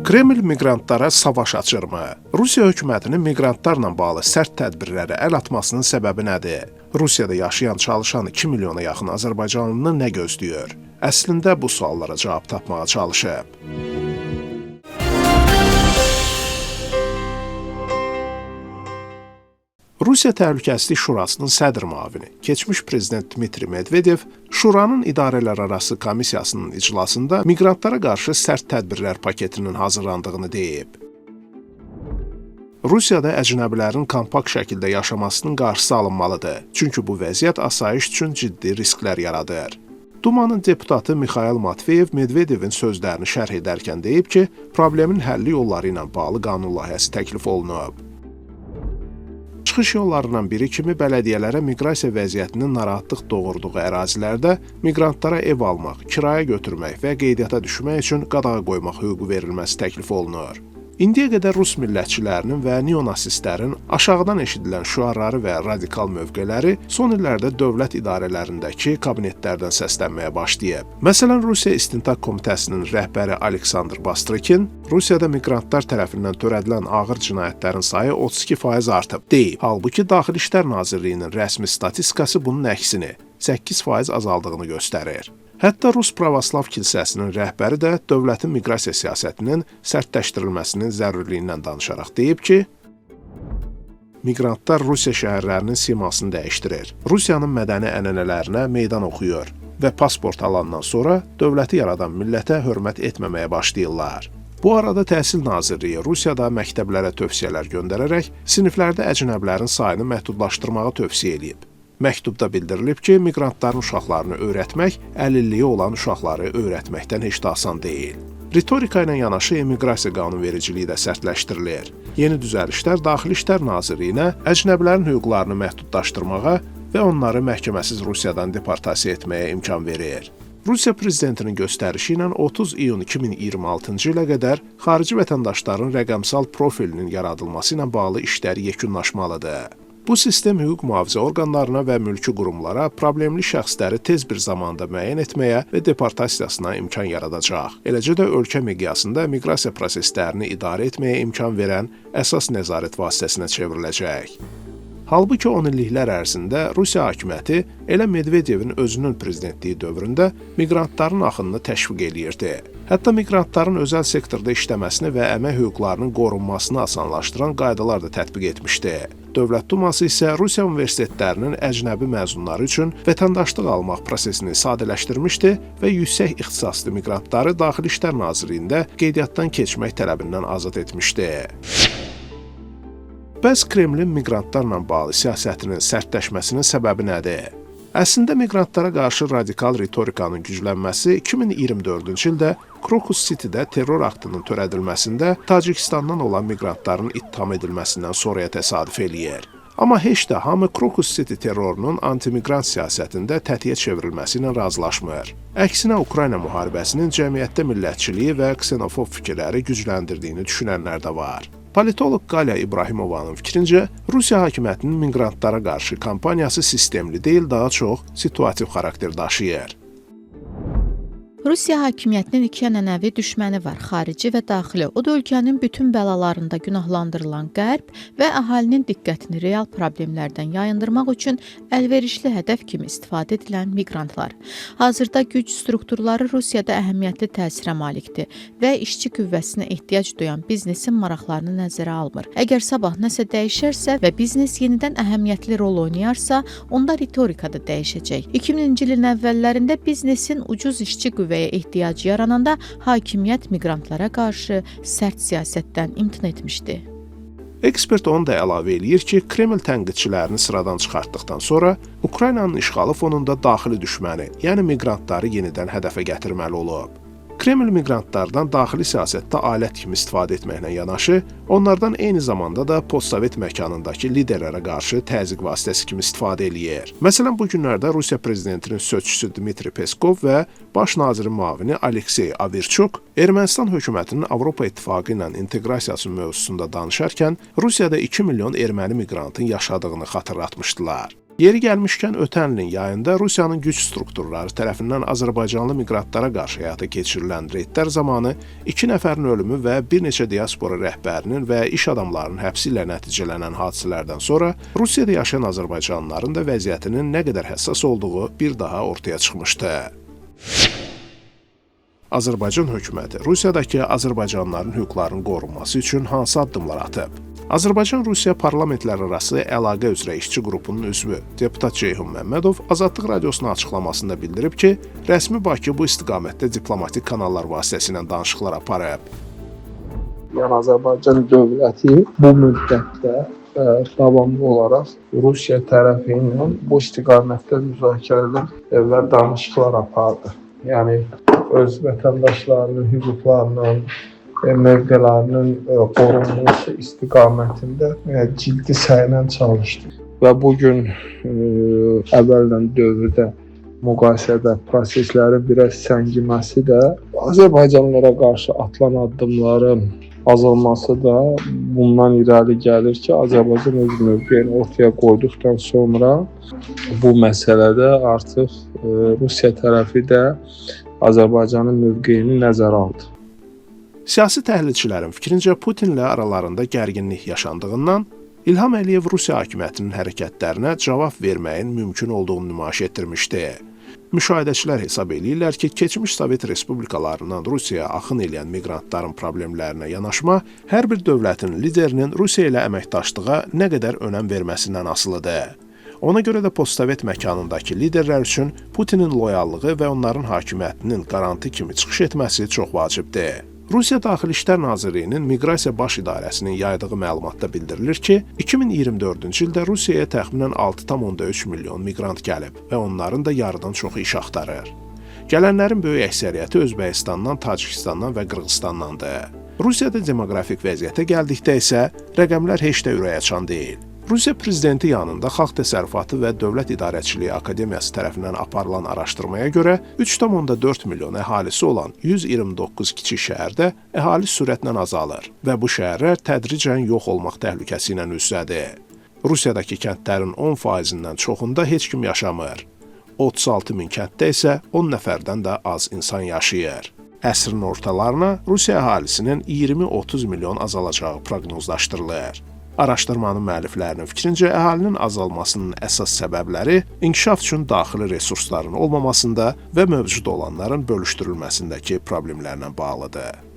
Kreml miqrantlara savaş açırmı? Rusiya hökumətinin miqrantlarla bağlı sərt tədbirlərə əl atmasının səbəbi nədir? Rusiyada yaşayan çalışan 2 milyona yaxın azərbaycanlını nə gözləyir? Əslində bu suallara cavab tapmağa çalışıb. Rusiya Təhlükəsizlik Şurasının sədr müavini, keçmiş prezident Dmitri Medvedev, Şuranın idarələrarası komissiyasının iclasında miqrantlara qarşı sərt tədbirlər paketinin hazırlandığını deyib. Rusiyada əcnəbilərin kompakt şəkildə yaşamasının qarşısı alınmalıdır, çünki bu vəziyyət asayiş üçün ciddi risklər yaradır. Dumanın deputatı Mikhail Matveyev Medvedevin sözlərini şərh edərkən deyib ki, problemin həlli yolları ilə bağlı qanun layihəsi təklif olunub. Çıxış yollarından biri kimi bələdiyyələrə miqrasiya vəziyyətinin narahatlıq doğurduğu ərazilərdə miqrantlara ev almaq, kirayə götürmək və qeydiyyata düşmək üçün qadağa qoymaq hüququ verilməsi təklif olunur. İndiyə qədər Rus millətçilərinin və neonasistlərin aşağıdan eşidilən şüarları və radikal mövqeləri son illərdə dövlət idarələrindəki kabinetlərdən səslənməyə başlayıb. Məsələn, Rusiya İstintaq Komitəsinin rəhbəri Aleksandr Bastrykin Rusiyada miqrantlar tərəfindən törədilən ağır cinayətlərin sayı 32% artıb deyib. Halbuki Daxili İşlər Nazirliyinin rəsmi statistikası bunun əksini 8% azaldığını göstərir. Hətta Rus Pravoslav Kilsəsinin rəhbəri də dövlətin miqrasiya siyasətinin sərtləşdirilməsinin zəruriliyindən danışaraq deyib ki, miqrantlar Rusiya şəhərlərinin simasını dəyişdirir, Rusiyanın mədəni ənənələrinə meydan oxuyur və pasport alandan sonra dövləti yaradan millətə hörmət etməməyə başlayırlar. Bu arada Təhsil Nazirliyi Rusiyada məktəblərə tövsiyələr göndərərək siniflərdə əcnəbilərin sayını məhdudlaşdırmağı tövsiyə edib. Məktubda bildirilib ki, miqrantların uşaqlarını öyrətmək, əlilliyi olan uşaqları öyrətməkdən heç də asan deyil. Ritorika ilə yanaşı immiqrasiya qanunvericiliyi də sərtləşdirilir. Yeni düzəlişlər Daxili İşlər Nazirliyinə əcnəbilərin hüquqlarını məhdudlaşdırmağa və onları məhkəməsiz Rusiyadan deportasiya etməyə imkan verir. Rusiya prezidentinin göstərişi ilə 30 iyun 2026-cı ilə qədər xarici vətəndaşların rəqəmsal profilinin yaradılması ilə bağlı işləri yekunlaşmalıdır. Bu sistem hüquq mühafizə orqanlarına və mülki qurumlara problemli şəxsləri tez bir zamanda müəyyən etməyə və deportasiyasına imkan yaradacaq. Eləcə də ölkə miqyasında miqrasiya proseslərini idarə etməyə imkan verən əsas nəzarət vasitəsinə çevriləcək. Halbuki 10 illiklər ərzində Rusiya hakimiyyəti elə Medvedevin özünün prezidentliyi dövründə miqrantların axınını təşviq eləyirdi. Hətta miqrantların özəl sektorda işləməsini və əmək hüquqlarının qorunmasını asanlaşdıran qaydalar da tətbiq etmişdi. Dövlət Duması isə Rusiya universitetlərinin əcnəbi məzunları üçün vətəndaşlıq almaq prosesini sadələşdirmişdi və yüksək ixtisaslı miqrantları Daxili İşlər Nazirliyində qeydiyyatdan keçmək tələbindən azad etmişdi. Bəs Kremlin miqrantlarla bağlı siyasətinin sərtləşməsinin səbəbi nədir? Əslində miqrantlara qarşı radikal ritorikanın güclənməsi 2024-cü ildə Krokus City'də terror aktının törədilməsində Tacikistandan olan miqrantların ittiham edilməsindən sonraya təsadüf eləyir. Amma heç də hamı Krokus City terrorunun antimiqrant siyasətində tətiyə çevrilməsi ilə razılaşmır. Əksinə Ukrayna müharibəsinin cəmiyyətdə millətçiliyi və ksenofob fikirləri gücləndirdiyini düşünənlər də var. Politolog Galya İbrahimovanın fikrincə, Rusiya hakimiyyətinin miqrantlara qarşı kampaniyası sistemli deyil, daha çox situativ xarakter daşıyır. Rusiya hakimiyyətinin iki ənənəvi düşməni var, xarici və daxili. O da ölkənin bütün bəlalarında günahlandırılan Qərb və əhalinin diqqətini real problemlərdən yayındırmaq üçün əlverişli hədəf kimi istifadə edilən miqrantlar. Hazırda güc strukturları Rusiyada əhəmiyyətli təsirə malikdir və işçi qüvvəsinə ehtiyac duyan biznesin maraqlarını nəzərə almır. Əgər sabah nəsə dəyişərsə və biznes yenidən əhəmiyyətli rol oynayarsa, onda ritorika da dəyişəcək. 2000-ci ilin əvvəllərində biznesin ucuz işçi qüvvəyə ehtiyacı yarananda hakimiyyət miqrantlara qarşı sərt siyasətdən imtina etmişdi. Ekspert onu da əlavə eləyir ki, Kreml tənqidçilərini sıradan çıxartdıqdan sonra Ukraynanın işğalı fonunda daxili düşməni, yəni miqrantları yenidən hədəfə gətirməli olub. Kreml miqrantlardan daxili siyasətdə alət kimi istifadə etməklə yanaşı, onlardan eyni zamanda da postsovet məkanındakı liderlərə qarşı təzyiq vasitəsi kimi istifadə eləyir. Məsələn, bu günlərdə Rusiya prezidentinin sözçüsü Dmitri Peskov və baş nazirin müavini Aleksey Averchuk Ermənistan hökumətinin Avropa İttifaqı ilə inteqrasiyası mövzusunda danışarkən Rusiyada 2 milyon erməni miqrantın yaşadığını xatırlatmışdılar. Yeri gəlmişkən ötən ilin yayında Rusiyanın güc strukturları tərəfindən Azərbaycanlı miqrantlara qarşı həyata keçirilən reydlər zamanı 2 nəfərin ölümü və bir neçə diaspora rəhbərinin və iş adamlarının həbsi ilə nəticələnən hadisələrdən sonra Rusiyada yaşayan azərbaycanlıların da vəziyyətinin nə qədər həssas olduğu bir daha ortaya çıxmışdı. Azərbaycan hökuməti Rusiyadakı azərbaycanlıların hüquqlarının qorunması üçün hansı addımlar atıb? Azərbaycan-Rusiya parlamentlərarası əlaqə üzrə işçi qrupunun üzvü deputat Ceyhun Məmmədov Azadlıq Radiosuna açıqlamasında bildirib ki, rəsmi Bakı bu istiqamətdə diplomatik kanallar vasitəsilə danışıqlar aparıb. Yəni Azərbaycan dövləti bu müddətdə davamlı olaraq Rusiya tərəfi ilə bu istiqamətdə müzakirələr və danışıqlar apardı. Yəni öz vətəndaşlarının hüquqlarının, mövqelərinin qorunması istiqamətində ciddi səylə çalışdı. Və bu gün əvvəldən dövrdə müqayisədə proseslərin biraz səngiməsi də Azərbaycanlılara qarşı atılan addımların azalması da bundan irəli gəlir ki, Azərbaycan öz mövqeyini ortaya qoyduqdan sonra bu məsələdə artıq Rusiya tərəfi də Azərbaycanın mövqeyini nəzərə aldı. Siyasi təhlilçilərin fikrincə Putinlə aralarında gərginlik yaşandığından İlham Əliyev Rusiya hakimiyyətinin hərəkətlərinə cavab verməyin mümkün olduğunu nümayiş etdirmişdi. Müşahidəçilər hesab edirlər ki, keçmiş Sovet respublikalarından Rusiyaya axın edən miqrantların problemlərinə yanaşma hər bir dövlətin liderinin Rusiya ilə əməkdaşlığa nə qədər önəm verməsindən asılıdır. Ona görə də postsovet məkanındakı liderlər üçün Putinin loyallığı və onların hakimiyyətinin qarantı kimi çıxış etməsi çox vacibdir. Rusiya Daxili İşlər Nazirliyinin Miqrasiya Baş İdarəsinin yaydığı məlumatda bildirilir ki, 2024-cü ildə Rusiyaya təxminən 6,3 milyon miqrant gəlib və onların da yarıdan çoxu iş axtarır. Gələnlərin böyük əksəriyyəti Özbəkistandan, Tacikistandan və Qırğızstandandır. Rusiyada demoqrafik vəziyyətə gəldikdə isə rəqəmlər heç də ürəkaçan deyil. Rusiya prezidenti yanında Xalq Təsərrüfatı və Dövlət İdarəçiliyi Akademiyası tərəfindən aparılan araşdırmaya görə 3,4 milyon əhalisi olan 129 kiçik şəhərdə əhali sürətlə azalır və bu şəhərlər tədricən yox olmaq təhlükəsi ilə üz-üzədir. Rusiyadakı kəndlərin 10%-dən çoxunda heç kim yaşamır. 36 min kənddə isə 10 nəfərdən də az insan yaşayır. Əsrin ortalarına Rusiya əhalisinin 20-30 milyon azalacağı proqnozlaşdırılır. Araşdırmanın müəlliflərinin fikrincə, əhalinin azalmasının əsas səbəbləri inkişaf üçün daxili resursların olmamasında və mövcud olanların bölüşdürülməsindəki problemlərlə bağlıdır.